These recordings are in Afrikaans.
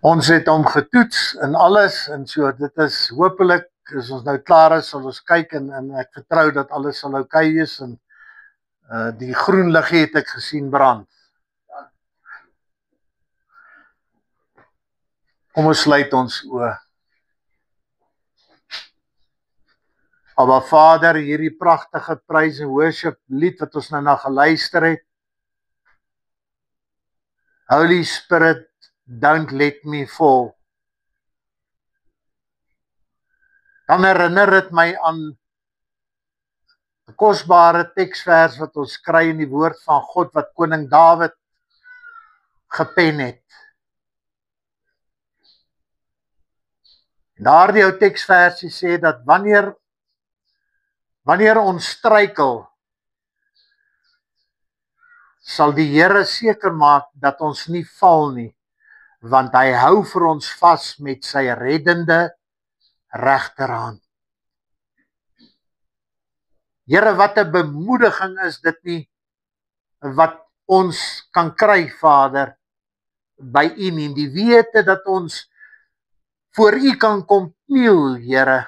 Ons het hom getoets in alles en so, dit is hopelik, as ons nou klaar is, sal ons kyk en ek vertrou dat alles sal oukei wees en die groen liggie het ek gesien brand. Kom ons sluit ons oë. Aba Vader, hierdie pragtige praise and worship lied wat ons nou na geluister het. Holy Spirit, don't let me fall. Dan herinner dit my aan 'n kosbare teksvers wat ons kry in die woord van God wat koning Dawid gepen het. En daardie ou teksversie sê dat wanneer ons struikel, sal die Here seker maak dat ons nie val nie, want hy hou vir ons vas met sy reddende regterhand. Here, wat 'n bemoediging is dit nie wat ons kan kry, Vader, by U nie, die wete dat ons voor U kan kom kniel, Here,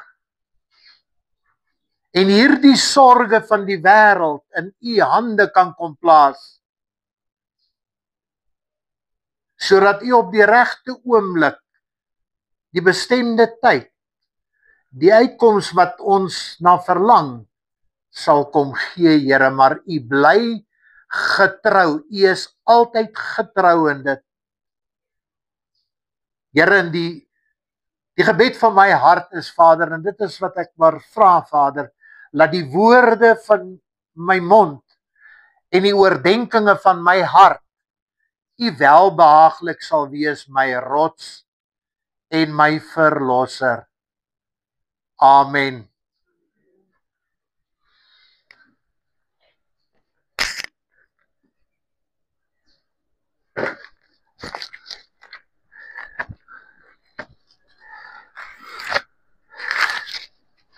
en hierdie sorge van die wêreld in U hande kan kom plaas, sodat U op die regte oomblik, die bestemde tyd, die uitkoms wat ons na verlang, sal kom gee, Here, maar U bly getrou, U is altyd getrou in dit. Here, in die gebed van my hart is, Vader, en dit is wat ek maar vra, Vader, laat die woorde van my mond en die oordenkinge van my hart U welbehaaglik sal wees, my rots en my verlosser. Amen.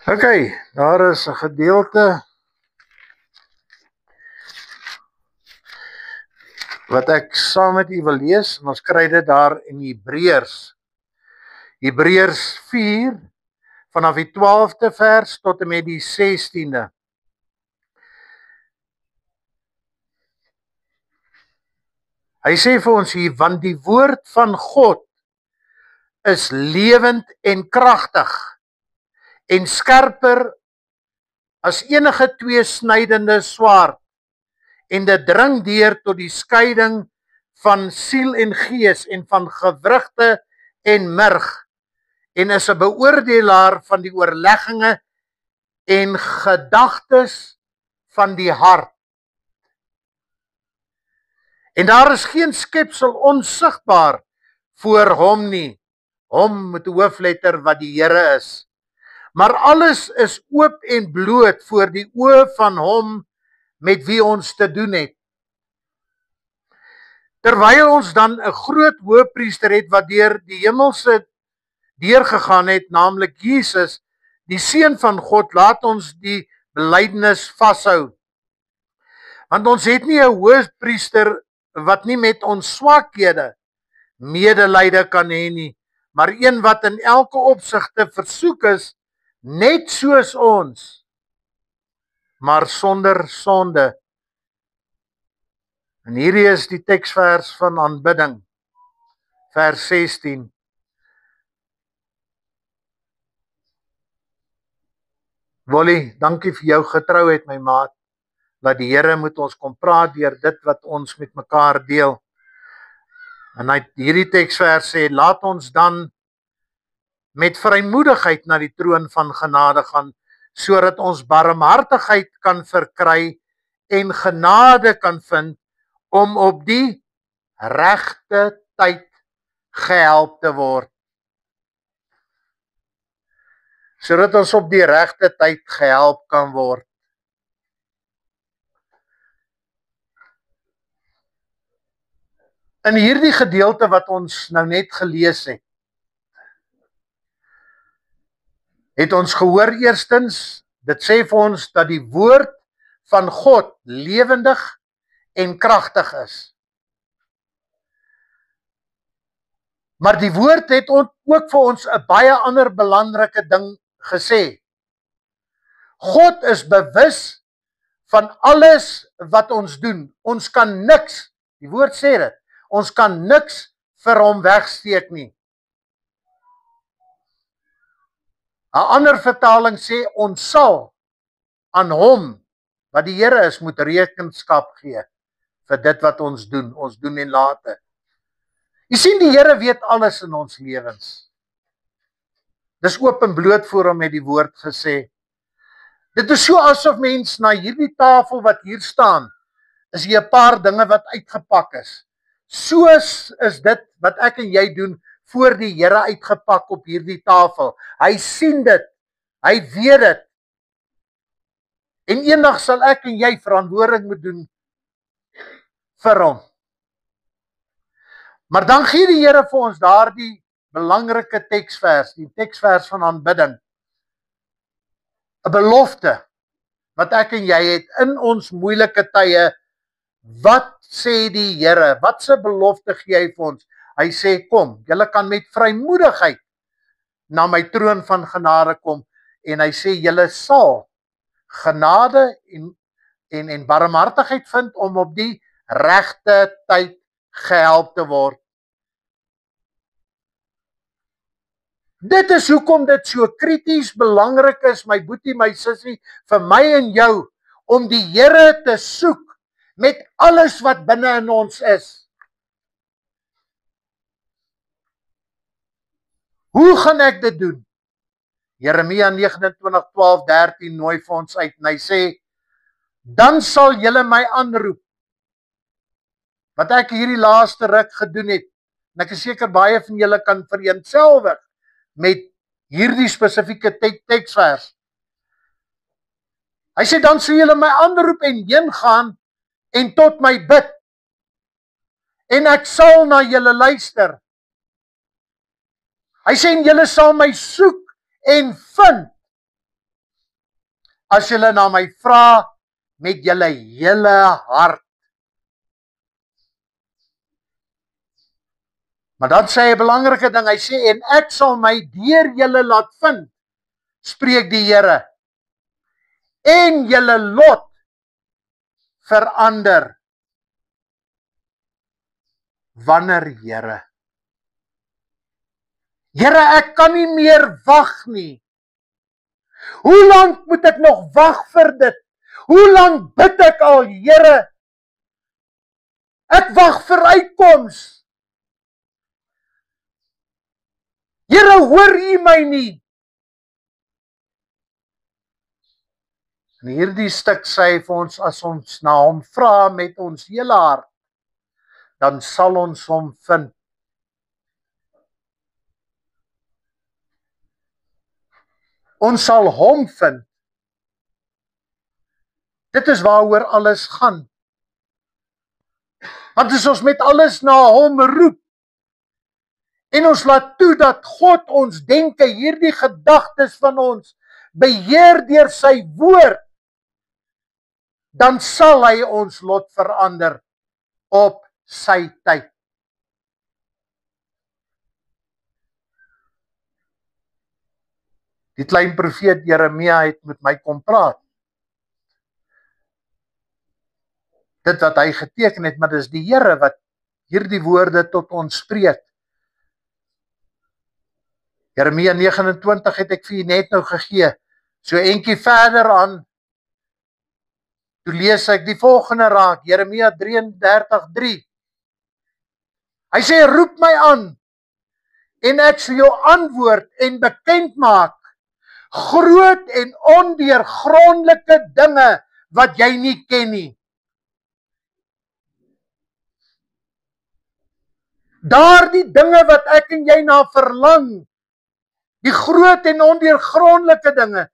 Okay, daar is 'n gedeelte wat ek saam met u wil lees, en ons kry dit daar in Hebreërs. Hebreërs 4, vanaf die 12de vers tot en met die 16de. Hy sê vir ons hier, want die woord van God is lewend en kragtig, en skerper as enige tweesnydende swaard, en dit dring deur tot die skeiding van siel en gees, en van gewrigte en murg, en is 'n beoordelaar van die oorlegginge en gedagtes van die hart. En daar is geen skepsel onsigbaar voor hom nie, hom met 'n hoofletter wat die Here is. Maar alles is oop en bloot voor die oë van hom met wie ons te doen het. Terwyl ons dan 'n groot hoëpriester het wat deur die hemelse deurgegaan het, naamlik Jesus, die Seun van God, laat ons die belydenis vashou. Want ons het nie 'n hoëpriester wat nie met ons swakhede medelyde kan hê nie, maar een wat in elke opsigte versoek is, net soos ons, maar sonder sonde. En hierdie is die teksvers van aanbidding, vers 16. Wolly, dankie vir jou getrouheid, my maat, dat die Here moet ons kom praat deur dit wat ons met mekaar deel. En hy hierdie teksvers sê, laat ons dan met vrymoedigheid na die troon van genade gaan, sodat ons barmhartigheid kan verkry en genade kan vind om op die regte tyd gehelp te word. Sodat ons op die regte tyd gehelp kan word. In hierdie gedeelte wat ons nou net gelees het ons gehoor eerstens, dit sê vir ons dat die woord van God lewendig en kragtig is. Maar die woord het ook vir ons 'n baie ander belangrike ding gesê. God is bewus van alles wat ons doen. Ons kan niks, die woord sê dit, ons kan niks vir hom wegsteek nie. 'n ander vertaling sê, ons sal aan hom, wat die Here is, moet rekenskap gee vir dit wat ons doen en late. Jy sien, die Here weet alles in ons lewens. Dis oop en bloot voor hom het die woord gesê. Dit is so asof mens na hierdie tafel wat hier staan, is hier 'n paar dinge wat uitgepak is. Soos is dit wat ek en jy doen voor die Here uitgepak op hierdie tafel. Hy sien dit, hy weet dit. En eendag sal ek en jy verantwoording moet doen vir hom. Maar dan gee die Here vir ons daardie belangrike teksvers, die teksvers van aanbidding. 'n belofte wat ek en jy het in ons moeilike tye. Wat sê die Here? Wat se belofte gee hy vir ons? Hy sê, kom, julle kan met vrymoedigheid na my troon van genade kom, en hy sê, julle sal genade en barmhartigheid vind om op die regte tyd gehelp te word. Dit is hoekom dit so krities belangrik is, my boetie, my sussie, vir my en jou, om die Here te soek met alles wat binne in ons is. Hoe gaan ek dit doen? Jeremia 29:12-13 nooi vir ons uit, en hy sê, dan sal julle my aanroep, wat ek hierdie laaste ruk gedoen het, en ek is seker baie van julle kan vereenselwig met hierdie spesifieke teksvers. Hy sê, dan sal julle my aanroep en heen gaan en tot my bid, en ek sal na julle luister. Hy sê, en julle sal my soek en vind, as julle na my vra met julle hele hart. Maar dan sê hy 'n belangrike ding, hy sê, en ek sal my deur julle laat vind, spreek die Here, en julle lot verander. Wanneer, Here? Here, ek kan nie meer wag nie. Hoe lank moet ek nog wag vir dit? Hoe lank bid ek al, Here? Ek wag vir uitkoms. Here, hoor U my nie? En hierdie stuk sê hy vir ons, as ons na hom vra met ons hele hart, dan sal ons hom vind. Ons sal hom vind. Dit is waaroor alles gaan. Want as ons met alles na hom roep, en ons laat toe dat God ons denke, hierdie gedagtes van ons, beheer deur sy woord, dan sal hy ons lot verander op sy tyd. Die klein profeet Jeremia het met my kom praat. Dit wat hy geteken het, maar dis die Here wat hierdie woorde tot ons spreek. Jeremia 29 het ek vir u net nou gegee. So eentjie verder aan, toe lees ek die volgende raak, Jeremia 33:3. Hy sê, roep my aan, en ek sal jou antwoord en bekend maak, groot en ondeurgrondelike dinge wat jy nie ken nie. Daardie dinge wat ek en jy na verlang, die groot en ondeurgrondelike dinge,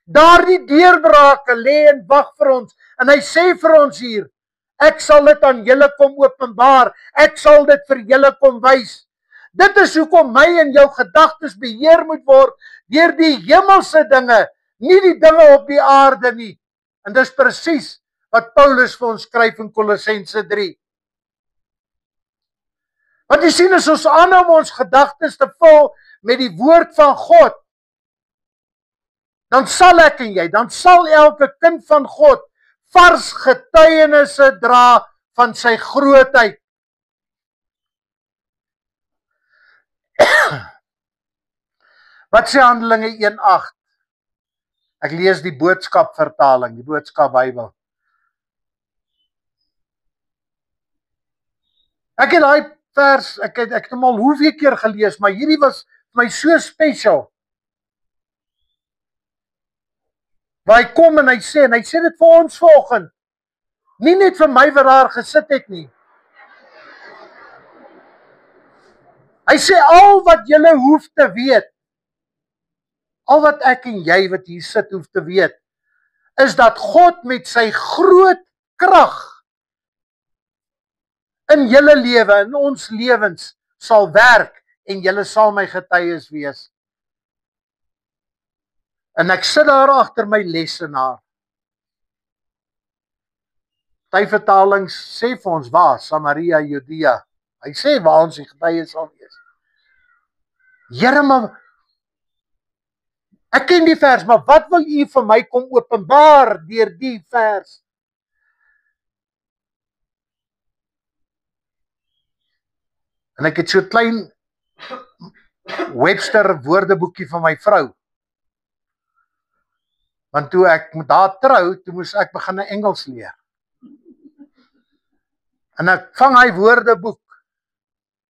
daardie deurbrake lê en wag vir ons, en hy sê vir ons hier, ek sal dit aan julle kom openbaar, ek sal dit vir julle kom wys. Dit is hoekom my en jou gedagtes beheer moet word deur die hemelse dinge, nie die dinge op die aarde nie. En dis presies wat Paulus vir ons skryf in Kolossense 3. Want jy sien, as ons aanhou om ons gedagtes te vul met die woord van God, dan sal ek en jy, dan sal elke kind van God vars getuienisse dra van sy grootheid. Wat sê Handelinge 1:8? Ek lees die Boodskap vertaling, die Boodskap Bybel. Ek het daai vers, ek het hom al hoeveel keer gelees, maar hierdie was vir my so special. Waar hy kom en hy sê dit vir ons vanoggend. Nie net vir my wat daar gesit het nie. Hy sê al wat julle hoef te weet, al wat ek en jy wat hier sit hoef te weet, is dat God met sy groot krag in julle lewe, in ons lewens, sal werk en julle sal my getuies wees. En ek sit daar agter my lesenaar. Party vertalings sê vir ons waar, Samaria, Judea. Hy sê waar ons die getuies sal wees. Here, maar ek ken die vers, maar wat wil u vir my kom openbaar deur die vers? En ek het so 'n klein Webster woordeboekie van my vrou. Want toe ek met haar trou, toe moes ek begin Engels leer. En ek vang hy woordeboek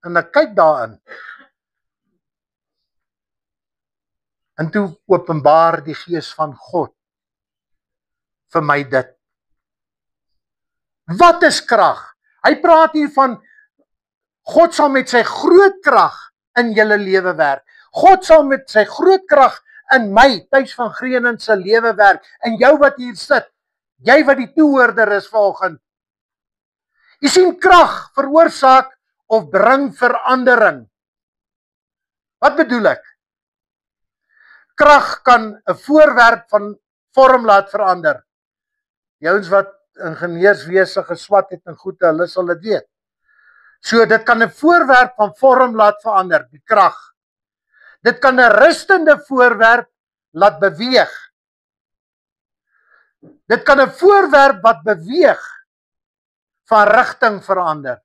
en ek kyk daarin. En toe openbaar die Gees van God vir my dit. Wat is krag? Hy praat hier van God sal met sy groot krag in julle lewe werk. God sal met sy groot krag in my, Thys van Grienen se lewe werk, en jou wat hier sit, jy wat die toehoorder is vanoggend. Jy sien, krag veroorsaak of bring verandering. Wat bedoel ek? Krag kan 'n voorwerp van vorm laat verander. Die ouens wat ingenieurswese geswat het en goed, hulle sal dit weet. So dit kan 'n voorwerp van vorm laat verander, die krag. Dit kan 'n rustende voorwerp laat beweeg. Dit kan 'n voorwerp wat beweeg van rigting verander.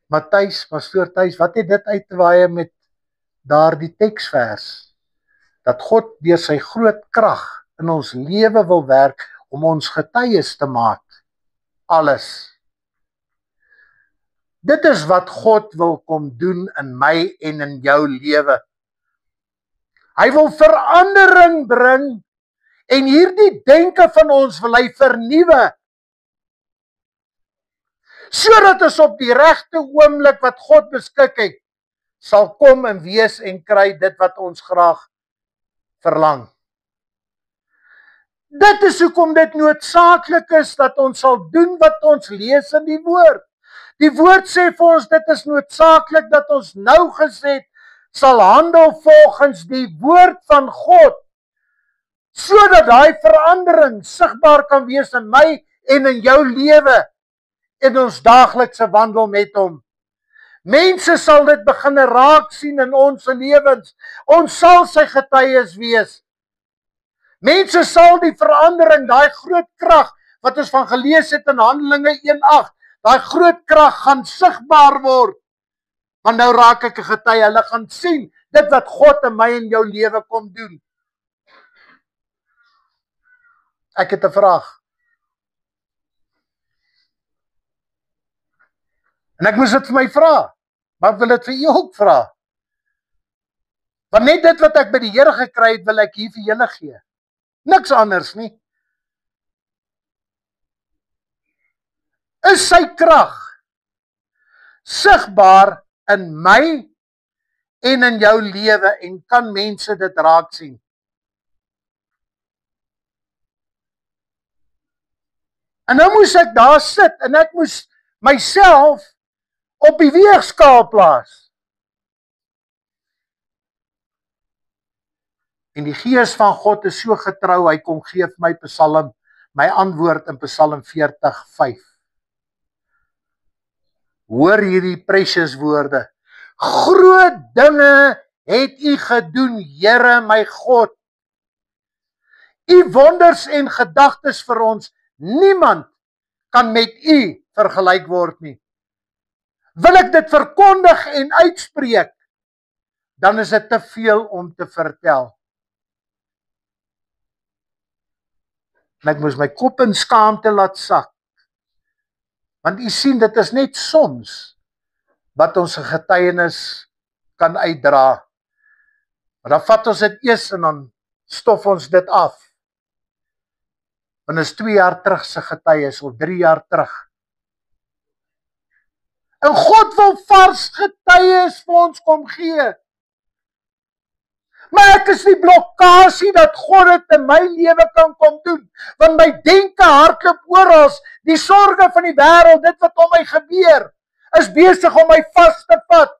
Matthys, pastoor Thys, wat het dit uit te waai met daardie teksvers? Dat God deur sy groot krag in ons lewe wil werk om ons getuies te maak. Alles. Dit is wat God wil kom doen in my en in jou lewe. Hy wil verandering bring en hierdie denke van ons wil hy vernuwe. Sodat ons op die regte oomblik wat God beskik het, sal kom en wees en kry dit wat ons graag verlang. Dit is hoekom dit noodsaaklik is dat ons sal doen wat ons lees in die woord. Die woord sê vir ons dit is noodsaaklik dat ons nougeset sal handel volgens die woord van God, sodat daai verandering sigbaar kan wees in my en in jou lewe in ons daaglikse wandel met hom. Mense sal dit begin raak sien in ons lewens. Ons sal sy getuies wees. Mense sal die verandering, daai groot krag wat ons van gelees het in Handelinge 1:8, daai groot krag gaan sigbaar word. Want nou raak ek 'n getuie, hulle gaan sien dit wat God in my en jou lewe kom doen. Ek het 'n vraag. En ek moes dit vir my vra, maar ek wil dit vir jou ook vra. Want net dit wat ek by die Here gekry het, wil ek hier vir julle gee. Niks anders nie. Is sy krag sigbaar in my en in jou lewe en kan mense dit raak sien? En nou moes ek daar sit en ek moes myself op die weegskaal plaas. En die Gees van God is so getrou, hy kom gee vir my Psalm, my antwoord in Psalm 40:5. Hoor hierdie precious woorde. Groot dinge het U gedoen, Here my God. U wonders en gedagtes vir ons, niemand kan met U vergelyk word nie. Wil ek dit verkondig en uitspreek, dan is dit te veel om te vertel. En ek moes my kop in skaamte laat sak. Want U sien, dit is net soms wat ons 'n getuienis kan uitdra. Maar dan vat ons dit eers en dan stof ons dit af. Want is 2 jaar terug se getuies of 3 jaar terug. En God wil vars getuies vir ons kom gee. Maar ek is die blokkasie dat God dit in my lewe kan kom doen. Want my denke hardloop oral, die sorge van die wêreld, dit wat om my gebeur, is besig om my vas te vat.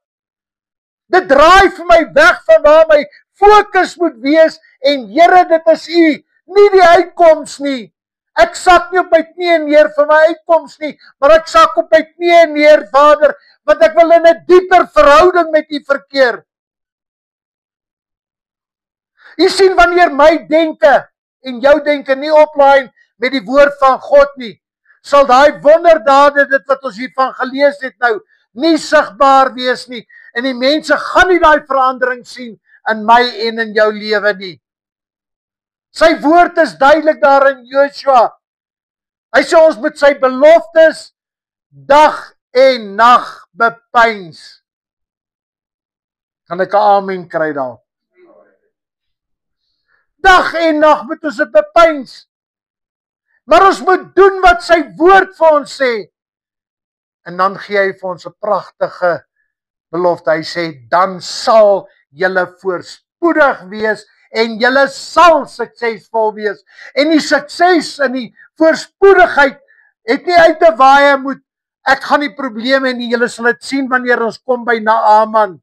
Dit draai vir my weg van waar my fokus moet wees en Here, dit is U, nie die uitkoms nie. Ek sak nie op my knieë neer vir my uitkoms nie, maar ek sak op my knieë neer, Vader, want ek wil in 'n dieper verhouding met U verkeer. U sien, wanneer my denke en jou denke nie oplaai met die woord van God nie, sal daai wonderdade, dit wat ons hiervan gelees het nou, nie sigbaar wees nie. En die mense gaan nie daai verandering sien in my en in jou lewe nie. Sy woord is duidelik daar in Joshua. Hy sê ons moet sy beloftes dag en nag bepeins. Kan ek 'n amen kry daar? Dag en nag moet ons dit bepeins. Maar ons moet doen wat sy woord vir ons sê. En dan gee hy vir ons 'n pragtige belofte. Hy sê, dan sal julle voorspoedig wees en julle sal suksesvol wees. En die sukses en die voorspoedigheid het nie uit te waaie moet, ek gaan nie probleme hê nie, julle sal dit sien wanneer ons kom by Naaman.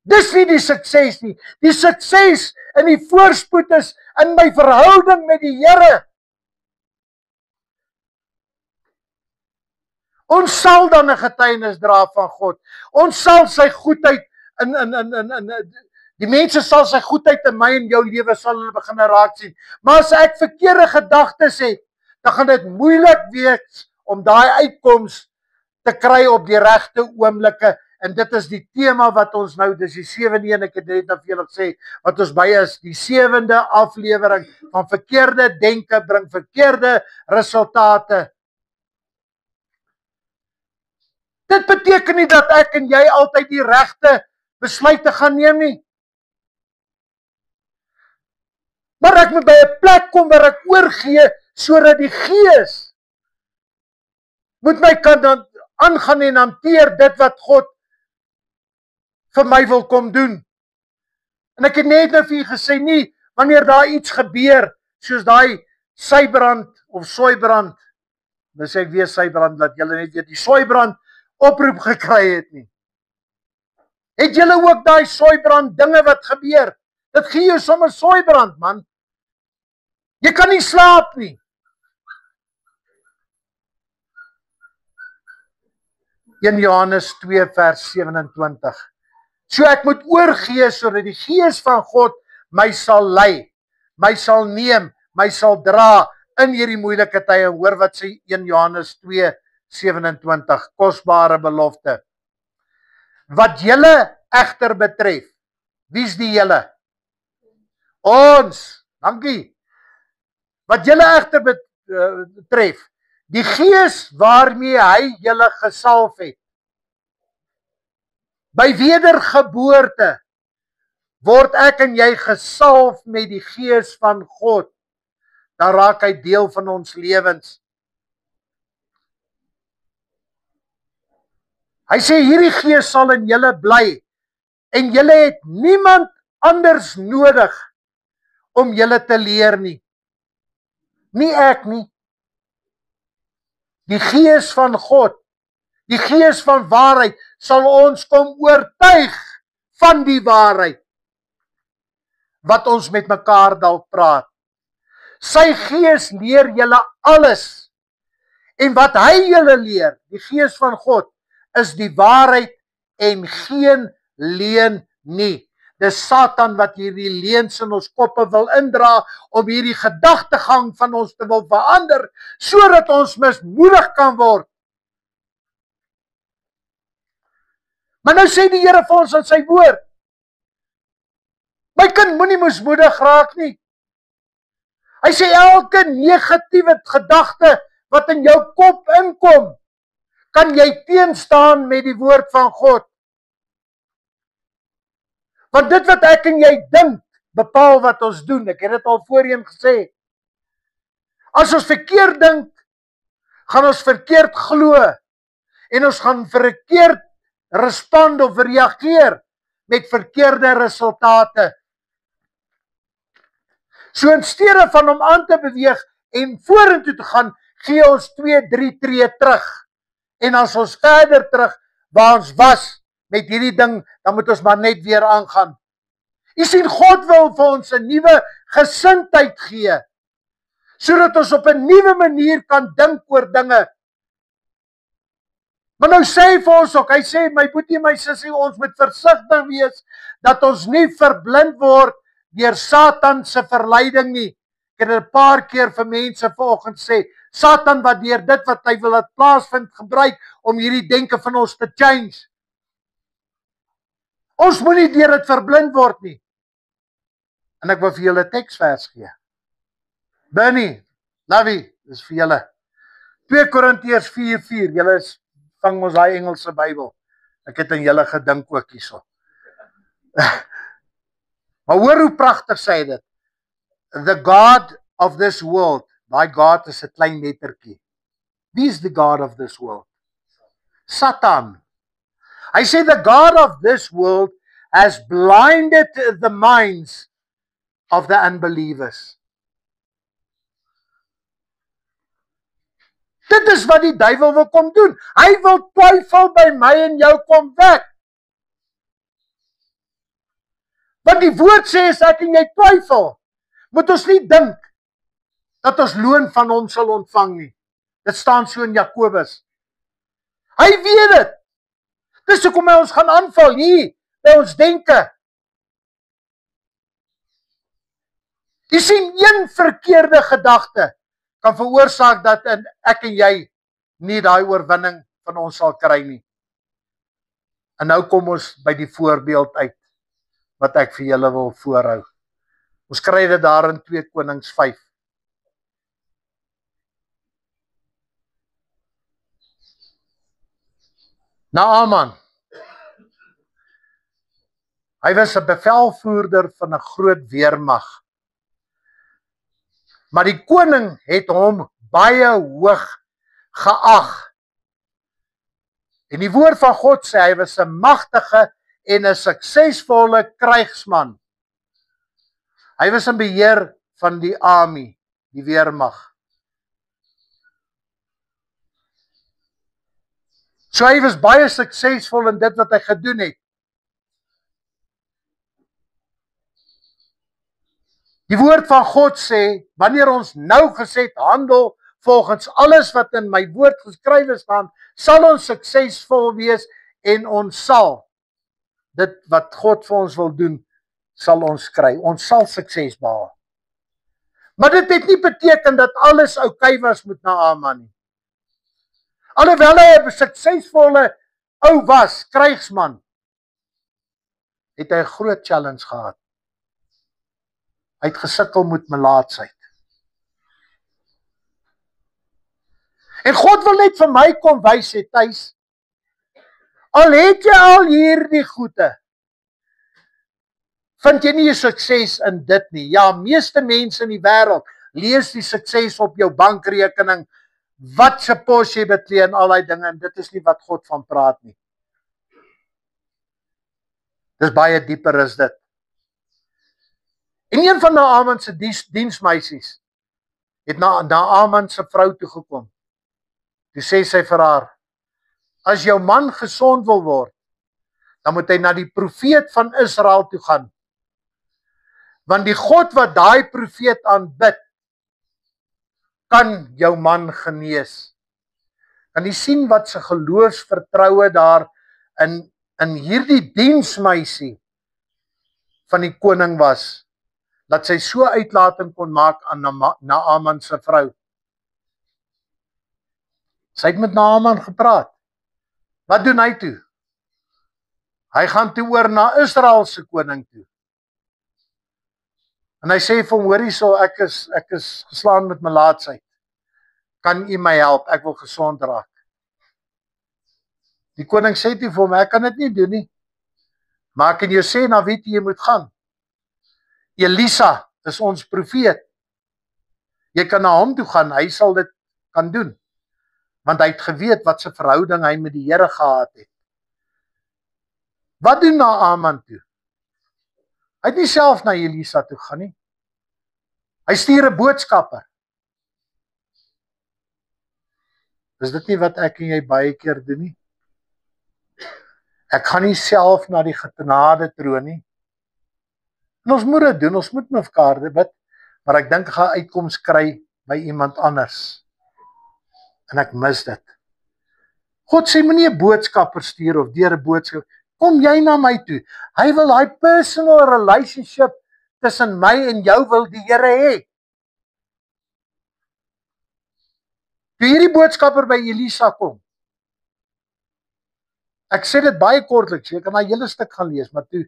Dis nie die sukses nie. Die sukses en die voorspoed is in my verhouding met die Here. Ons sal dan 'n getuienis dra van God. Ons sal sy goedheid die mense sal sy goedheid in my en jou lewe sal hulle begin raak sien. Maar as ek verkeerde gedagtes het, dan gaan dit moeilik wees om daai uitkoms te kry op die regte oomblikke. En dit is die tema wat ons nou, dis die 7de een, ek het net nou vir julle gesê, wat ons by is, die 7de aflewering van verkeerde denke bring verkeerde resultate. Dit beteken nie dat ek en jy altyd die regte besluite gaan neem nie. Maar ek moet by 'n plek kom waar ek oorgee, sodat die Gees moet my kan dan aangaan en hanteer dit wat God vir my wil kom doen. En ek het net nou vir u gesê, nie wanneer daar iets gebeur, soos daai sybrand of soeibrand, dan sê ek weer sybrand, dat julle net weet, die soeibrand oproep gekry het nie. Het julle ook daai soeibrand dinge wat gebeur? Dit gee jou sommer soeibrand, man. Jy kan nie slaap nie. In Johannes 2 vers 27. So ek moet oorgee sodat die Gees van God my sal lei, my sal neem, my sal dra in hierdie moeilike tye. Hoor wat sê 1 Johannes 2:27, kosbare belofte. Wat julle egter betref, wie's die julle? Ons, dankie. Wat julle egter betref, die Gees waarmee hy julle gesalf het. By wedergeboorte word ek en jy gesalf met die Gees van God. Dan raak hy deel van ons lewens. Hy sê hierdie Gees sal in julle bly en julle het niemand anders nodig om julle te leer nie. Nie ek nie. Die Gees van God, die Gees van waarheid sal ons kom oortuig van die waarheid wat ons met mekaar dalk praat. Sy Gees leer julle alles En wat hy julle leer, die Gees van God, is die waarheid en geen leuen nie. Dis Satan wat hierdie leuns in ons koppe wil indra, om hierdie gedagtegang van ons te wil verander, sodat ons mismoedig kan word. Maar nou sê die Here vir ons in sy woord, my kind moenie mismoedig raak nie. Hy sê elke negatiewe gedagte wat in jou kop inkom, kan jy teenstaan met die woord van God. Want dit wat ek en jy dink, bepaal wat ons doen. Ek het dit al voorheen gesê. As ons verkeerd dink, gaan ons verkeerd glo, en ons gaan verkeerd respond of reageer met verkeerde resultate. So in steede van om aan te beweeg en vorentoe te gaan, gee ons 2-3 tree terug. En as ons verder terug waar ons was met hierdie ding, dan moet ons maar net weer aangaan. Jy sien, God wil vir ons 'n nuwe gesindheid gee, sodat ons op 'n nuwe manier kan dink oor dinge. Maar nou sê hy vir ons ook, hy sê, my boetie, my sussie, ons moet versigtig wees, dat ons nie verblind word deur Satan se verleiding nie. Ek het 'n paar keer vir mense vanoggend sê, Satan wat deur dit wat hy wil laat plaasvind gebruik om hierdie denke van ons te change. Ons moet nie deur dit verblind word nie. En ek wil vir julle 'n teksvers gee. Bernie, Lavi, dis vir julle. 2 Korintiërs 4:4. Julle vang ons daai Engelse Bybel. Ek het aan julle gedink ook hierso. Maar hoor hoe pragtig sê hy dit. The God of this world. Daai God is 'n klein lettertjie. Wie is the God of this world? Satan. Hy sê the God of this world has blinded the minds of the unbelievers. Dit is wat die duiwel wil kom doen. Hy wil twyfel by my en jou kom wek. Want die woord sê as ek en jy twyfel, moet ons nie dink dat ons loon van hom sal ontvang nie. Dit staan so in Jakobus. Hy weet dit. Dis hoekom hy ons gaan aanval hier by ons denke. Jy sien, een verkeerde gedagte kan veroorsaak dat ek en jy nie daai oorwinning van ons sal kry nie. En nou kom ons by die voorbeeld uit wat ek vir julle wil voorhou. Ons kry dit daar in 2 Konings 5. Naaman. Hy was 'n bevelvoerder van 'n groot weermag. Maar die koning het hom baie hoog geag. En die woord van God sê hy was 'n magtige en 'n suksesvolle krygsman. Hy was in beheer van die army, die weermag. So hy was baie suksesvol in dit wat hy gedoen het. Die woord van God sê, wanneer ons nougeset handel volgens alles wat in my woord geskrywe staan, sal ons suksesvol wees en ons sal dit wat God vir ons wil doen, sal ons kry. Ons sal sukses behaal. Maar dit het nie beteken dat alles oukei was met Naaman nie. Alhoewel hy 'n suksesvolle ou was, krygsman, het hy 'n groot challenge gehad. Hy het gesukkel met melaatsheid. En God wil net vir my kom wys het, Thys, al het jy al hierdie goede, vind jy nie 'n sukses in dit nie. Ja, meeste mense in die wêreld lees die sukses op jou bankrekening, wat se pos jy beklee en al daai dinge, en dit is nie wat God van praat nie. Dis baie dieper as dit. En een van Naaman se diensmeisies het na Naaman se vrou toe gekom. Toe sê sy vir haar, as jou man gesond wil word, dan moet hy na die profeet van Israel toe gaan. Want die God wat daai profeet aanbid, kan jou man genees. Kan jy sien wat se geloofsvertroue daar in hierdie diensmeisie van die koning was, dat sy so uitlating kon maak aan Naaman se vrou. Sy het met Naaman gepraat. Wat doen hy toe? Hy gaan toe oor na Israel se koning toe. En hy sê vir hom, hoor hierso, ek is geslaan met melaatsheid. Kan u my help? Ek wil gesond raak. Die koning sê toe vir hom, ek kan dit nie doen nie. Maar ek kan jou sê, na wie jy moet gaan. Elisa is ons profeet. Jy kan na hom toe gaan, hy sal dit kan doen. Want hy het geweet wat se verhouding hy met die Here gehad het. Wat doen Naaman toe? Hy het nie self na Elisa toe gaan nie. Hy stuur 'n boodskapper. Is dit nie wat ek en jy baie keer doen nie? Ek gaan nie self na die genade troon nie. En ons moet dit doen, ons moet met mekaar bid, maar ek dink ek gaan uitkoms kry by iemand anders. En ek mis dit. God sê moenie 'n boodskapper stuur of deur 'n boodskap. Kom jy na my toe. Hy wil daai personal relationship tussen my en jou wil die Here hê. Toe hierdie boodskapper by Elisa kom. Ek sê dit baie kortliks, jy kan daai hele stuk gaan lees, maar toe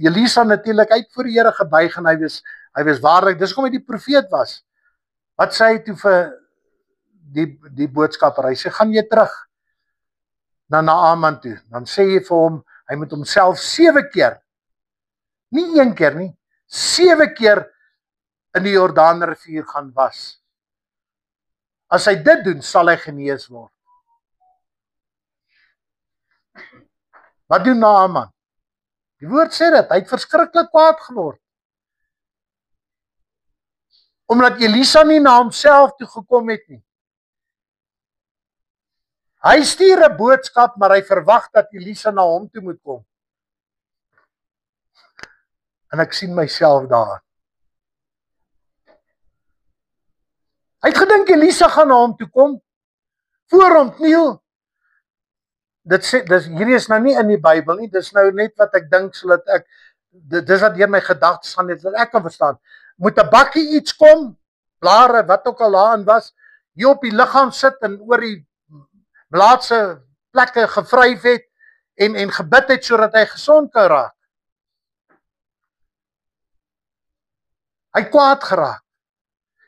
Elisa natuurlik uit voor die Here gebuig en hy was waarlik, dis hoekom hy die profeet was. Wat sê hy toe vir die boodskapper? Hy sê, gaan jy terug na Naaman toe. Dan sê jy vir hom, hy moet homself 7 keer, nie 1 keer nie, 7 keer in die Jordaanrivier gaan was. As hy dit doen, sal hy genees word. Wat doen Naaman? Die woord sê dit, hy het verskriklik kwaad geword. Omdat Elisa nie na homself toe gekom het nie. Hy stuur 'n boodskap, maar hy verwag dat Elisa na hom toe moet kom. En ek sien myself daar. Hy het gedink Elisa gaan na hom toe kom, voor hom kniel. Hierdie is nou nie in die Bybel nie, dis nou net wat ek dink, sodat dis wat deur my gedagtes gaan, net wat ek kan verstaan. Moet 'n bakkie iets kom, blare, wat ook al daarin was, hier op die liggaam sit en oor die blaadse plekke gevryf het en gebid het sodat hy gesond kan raak. Hy kwaad geraak.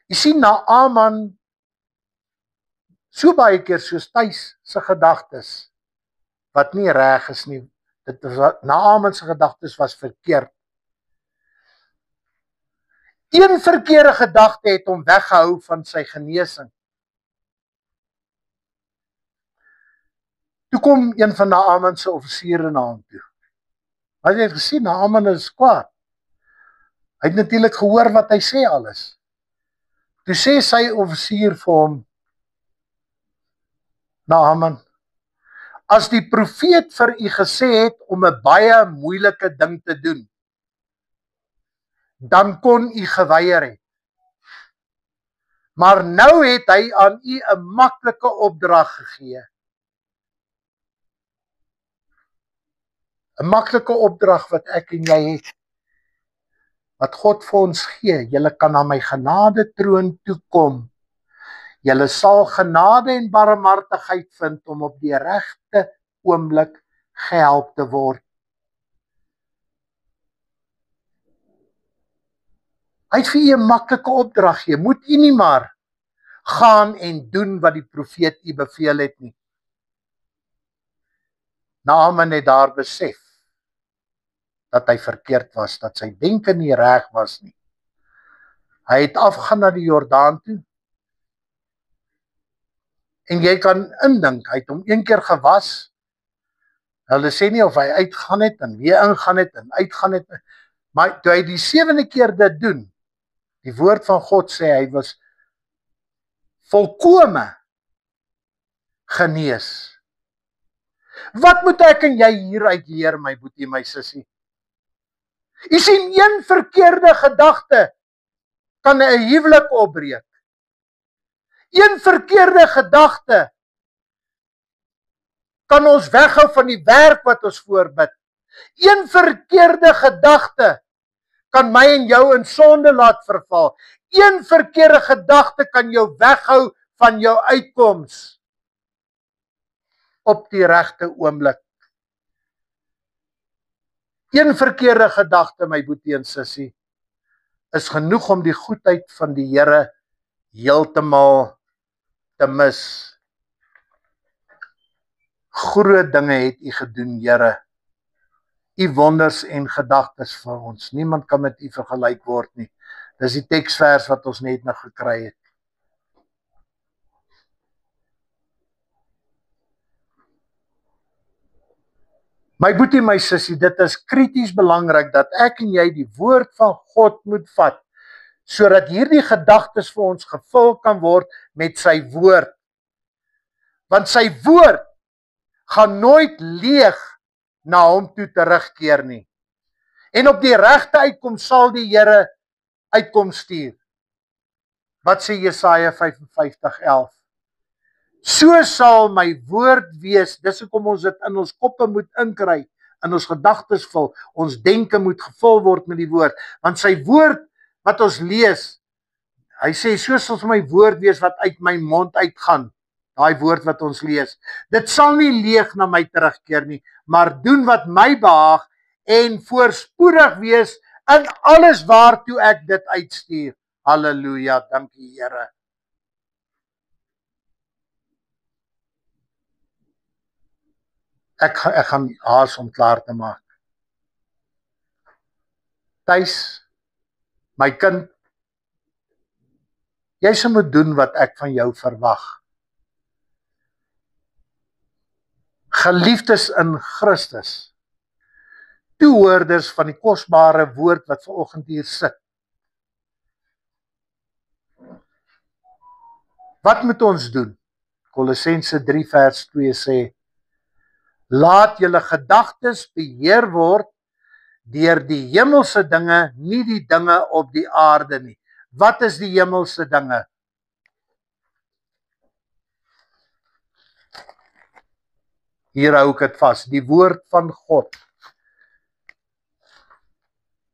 Jy sien Naaman so baie keer soos Thys se gedagtes wat nie reg is nie. Naaman se gedagtes was verkeerd. Een verkeerde gedagte het hom weggehou van sy genesing. Toe kom een van Naaman se offisiere na hom toe. Hy het gesien, Naaman is kwaad. Hy het natuurlik gehoor wat hy sê alles. Toe sê sy offisier vir hom, Naaman, as die profeet vir u gesê het om 'n baie moeilike ding te doen, dan kon u geweier het. Maar nou het hy aan u 'n maklike opdrag gegee. 'n Maklike opdrag wat ek en jy het. Wat God vir ons gee, julle kan na my genade troon toe kom. Julle sal genade en barmhartigheid vind om op die regte oomblik gehelp te word. Hy het vir u 'n maklike opdrag gegee. Moet u nie maar gaan en doen wat die profeet u beveel het nie. Naaman het daar besef dat hy verkeerd was, dat sy denke nie reg was nie. Hy het afgaan na die Jordaan toe. En jy kan indink, hy het hom 1 keer gewas. Hulle sê nie of hy uitgaan het en weer ingaan het en uitgaan het. Maar toe hy die 7de keer dit doen, die woord van God sê hy was volkome genees. Wat moet ek en jy hieruit leer, my boetie, my sussie? Jy sien, een verkeerde gedagte kan 'n huwelik opbreek. Een verkeerde gedagte kan ons weghou van die werk wat ons voorbid. Een verkeerde gedagte kan my en jou in sonde laat verval. Een verkeerde gedagte kan jou weghou van jou uitkoms op die regte oomblik. Een verkeerde gedagte, my boetie en sussie, is genoeg om die goedheid van die Here heeltemal te mis. Groot dinge het U gedoen, Here. U wonders en gedagtes vir ons. Niemand kan met U vergelyk word nie. Dis die teksvers wat ons net nou gekry het. My boetie, my sussie, dit is krities belangrik dat ek en jy die woord van God moet vat, sodat hierdie gedagtes vir ons gevul kan word met sy woord. Want sy woord gaan nooit leeg na hom toe terugkeer nie. En op die regte uitkoms sal die Here uitkom stuur. Wat sê Jesaja 55:11? So sal my woord wees, dis hoekom ons dit in ons koppe moet inkry, in ons gedagtes vul, ons denke moet gevul word met die woord, want sy woord wat ons lees, hy sê, so sal my woord wees wat uit my mond uitgaan, daai woord wat ons lees, dit sal nie leeg na my terugkeer nie, maar doen wat my behaag, en voorspoedig wees in alles waartoe ek dit uitstuur. Halleluja, dankie Here. Ek gaan haas om klaar te maak. Thys, my kind, jy sal moet doen wat ek van jou verwag. Geliefdes in Christus, toehoorders van die kosbare woord wat vanoggend hier sit. Wat moet ons doen? Kolossense 3 vers 2 sê, laat julle gedagtes beheer word deur die hemelse dinge, nie die dinge op die aarde nie. Wat is die hemelse dinge? Hier hou ek dit vas, die woord van God.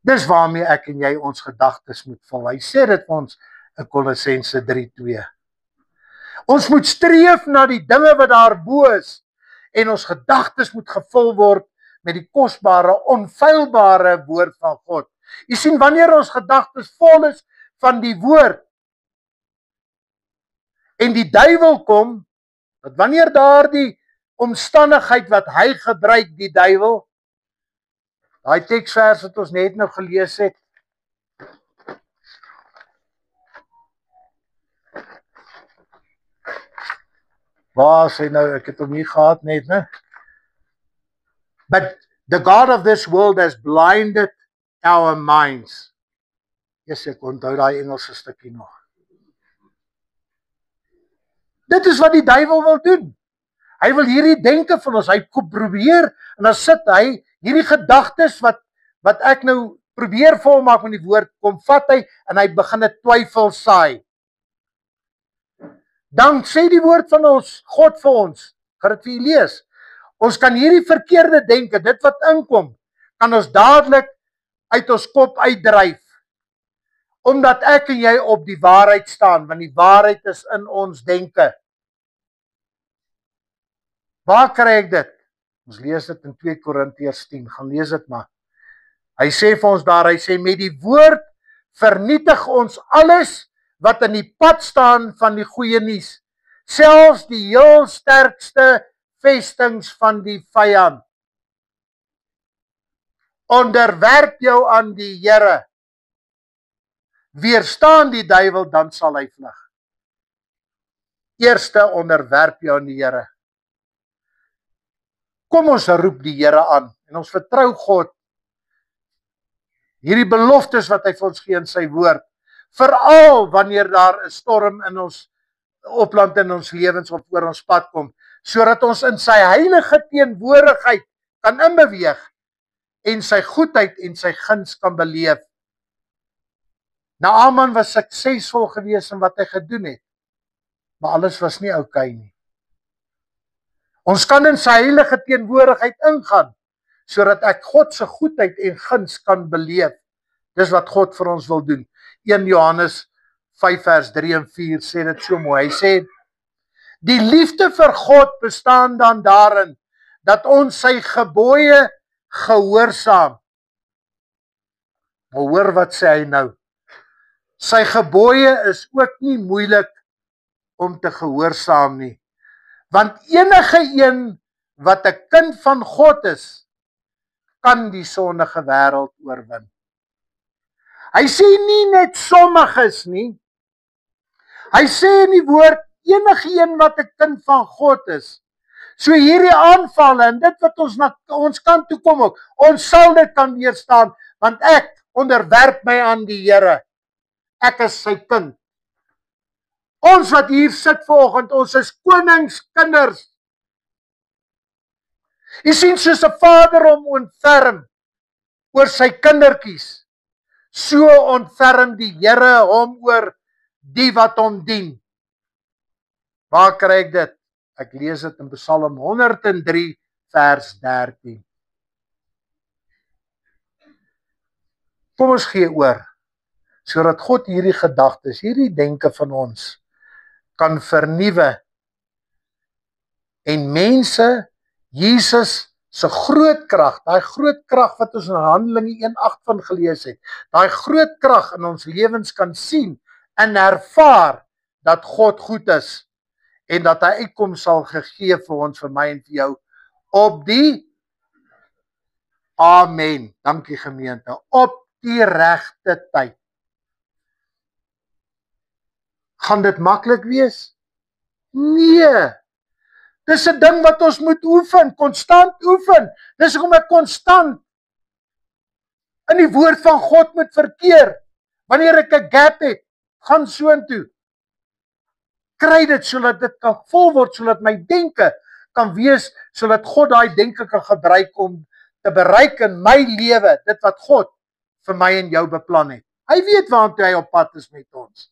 Dis waarmee ek en jy ons gedagtes moet vul. Hy sê dit vir ons in Kolossense 3:2. Ons moet streef na die dinge wat daarbo is en ons gedagtes moet gevul word met die kosbare, onfeilbare woord van God. Jy sien, wanneer ons gedagtes vol is van die woord en die duiwel kom, dat wanneer daardie omstandigheid wat hy gebruik, die duiwel, daai teksvers wat ons net nou gelees het, waar sê nou, ek het hom nie gehad net, né? But the God of this world has blinded our minds. Yes, ek onthou daai Engelse stukkie nog. Dit is wat die duiwel wil doen. Hy wil hierdie denke van ons, hy probeer, en dan sit hy, hierdie gedagtes wat ek nou probeer volmaak met die woord, kom vat hy, en hy begin 'n twyfel saai. Dan sê die woord van ons, God vir ons, gaan dit vir u lees, ons kan hierdie verkeerde denke, dit wat inkom, kan ons dadelik uit ons kop uitdryf, omdat ek en jy op die waarheid staan, want die waarheid is in ons denke. Waar kry ek dit? Ons lees dit in 2 Korintiërs 10, gaan lees dit maar. Hy sê vir ons daar, hy sê, met die woord vernietig ons alles wat in die pad staan van die goeie nuus, selfs die heel sterkste vestings van die vyand. Onderwerp jou aan die Here. Weerstaan die duiwel, dan sal hy vlug. Eerste, onderwerp jou aan die Here. Kom ons roep die Here aan en ons vertrou God. Hierdie beloftes wat hy vir ons gee in sy woord, veral wanneer daar 'n storm in ons opland in ons lewens of oor ons pad kom, sodat ons in sy heilige teenwoordigheid kan inbeweeg en sy goedheid en sy guns kan beleef. Naaman was suksesvol geweest in wat hy gedoen het, maar alles was nie oukei nie. Ons kan in sy heilige teenwoordigheid ingaan, sodat ek God se goedheid en guns kan beleef. Dis wat God vir ons wil doen. 1 Johannes 5 vers 3 en 4 sê dit so mooi. Hy sê, die liefde vir God bestaan dan daarin, dat ons sy gebooie gehoorsaam. Maar hoor wat sê hy nou. Sy gebooie is ook nie moeilik om te gehoorsaam nie. Want enige een wat 'n kind van God is, kan die sondige wêreld oorwin. Hy sê nie net sommiges nie. Hy sê in die woord, enige een wat 'n kind van God is. So hierdie aanvalle en dit wat ons na ons kant toe kom ook, ons sal dit kan weerstaan, want ek onderwerp my aan die Here. Ek is sy kind. Ons wat hier sit vanoggend, ons is koningskinders. Jy sien, soos 'n vader hom ontferm oor sy kindertjies, so ontferm die Here hom oor die wat hom dien. Waar kry ek dit? Ek lees dit in Psalm 103 vers 13. Kom ons gee oor, sodat God hierdie gedagtes, hierdie denke van ons kan vernuwe en mense Jesus se groot krag, daai groot krag wat ons in Handelinge 1:8 van gelees het, daai groot krag in ons lewens kan sien en ervaar dat God goed is en dat hy uitkoms sal gegee vir ons, vir my en vir jou, op die, amen, dankie gemeente, op die regte tyd. Gaan dit maklik wees? Nee. Dis 'n ding wat ons moet oefen, konstant oefen. Dis hoekom ek konstant in die woord van God moet verkeer. Wanneer ek 'n gap het, gaan soontoe. Kry dit sodat dit kan vol word, sodat my denke kan wees, sodat God daai denke kan gebruik om te bereik in my lewe, dit wat God vir my en jou beplan het. Hy weet waartoe hy op pad is met ons.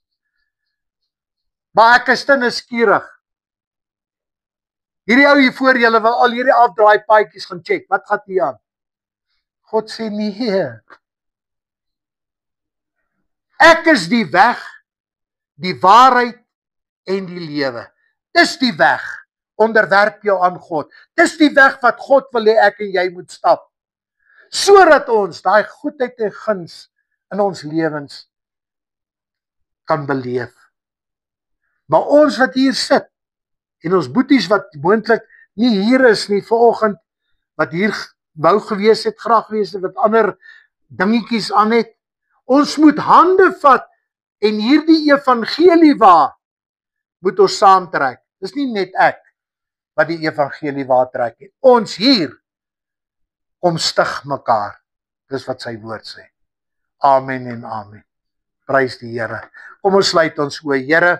Maar ek is te nuuskierig. Hierdie ou hier voor julle wil al hierdie afdraai paadjies gaan check. Wat gaan hier aan? God sê nee. Ek is die weg, die waarheid en die lewe. Dis die weg. Onderwerp jou aan God. Dis die weg wat God wil hê ek en jy moet stap. Sodat ons daai goedheid en guns in ons lewens kan beleef. Maar ons wat hier sit, en ons boeties wat moontlik nie hier is nie vanoggend, wat hier wou gewees het, graag gewees het, wat ander dingetjies aan het, ons moet hande vat en hierdie evangelie waar moet ons saamtrek. Dis nie net ek wat die evangelie waar trek het. Ons hier kom stig mekaar. Dis wat sy woord sê. Amen en amen. Prys die Here. Kom ons sluit ons oë.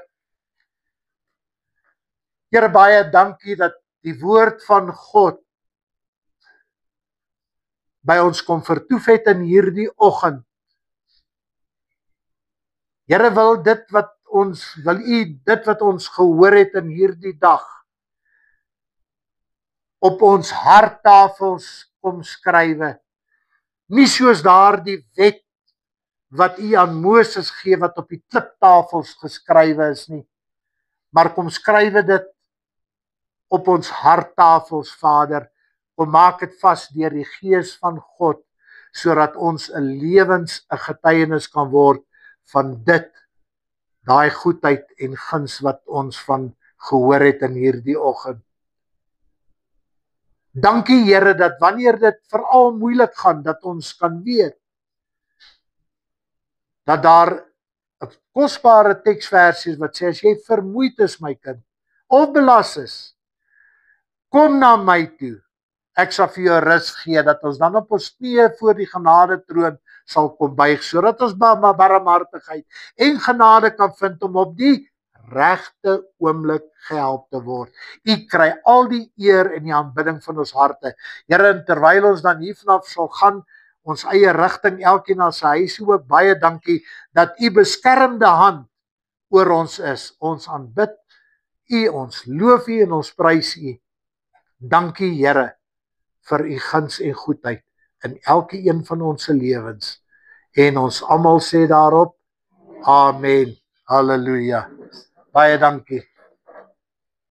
Here, baie dankie dat die woord van God by ons kom vertoef het in hierdie oggend. Here, wil u dit wat ons gehoor het in hierdie dag op ons harttafels kom skrywe. Nie soos daardie wet wat u aan Moses gee wat op die kliptafels geskrywe is nie, maar kom skrywe dit op ons harttafels, Vader. Kom maak dit vas deur die Gees van God, sodat ons 'n getuienis kan word van dit, daai goedheid en guns wat ons van gehoor het in hierdie oggend. Dankie Here dat wanneer dit veral moeilik gaan, dat ons kan weet dat daar 'n kosbare teksversie is wat sê, as jy vermoeid is my kind, of belas is, kom na my toe. Ek sal vir jou rus gee, dat ons dan op ons knieë voor die genade troon sal kom buig, sodat ons barmhartigheid en genade kan vind om op die regte oomblik gehelp te word. U kry al die eer en die aanbidding van ons harte. Here, terwyl ons dan hiervanaf sal gaan, ons eie rigting, elkeen na sy huis ook, baie dankie dat u beskermende hand oor ons is. Ons aanbid u, ons loof u en ons prys u. Dankie Here vir u guns en goedheid in elke een van ons se lewens. En ons almal sê daarop, amen. Halleluja. Baie dankie.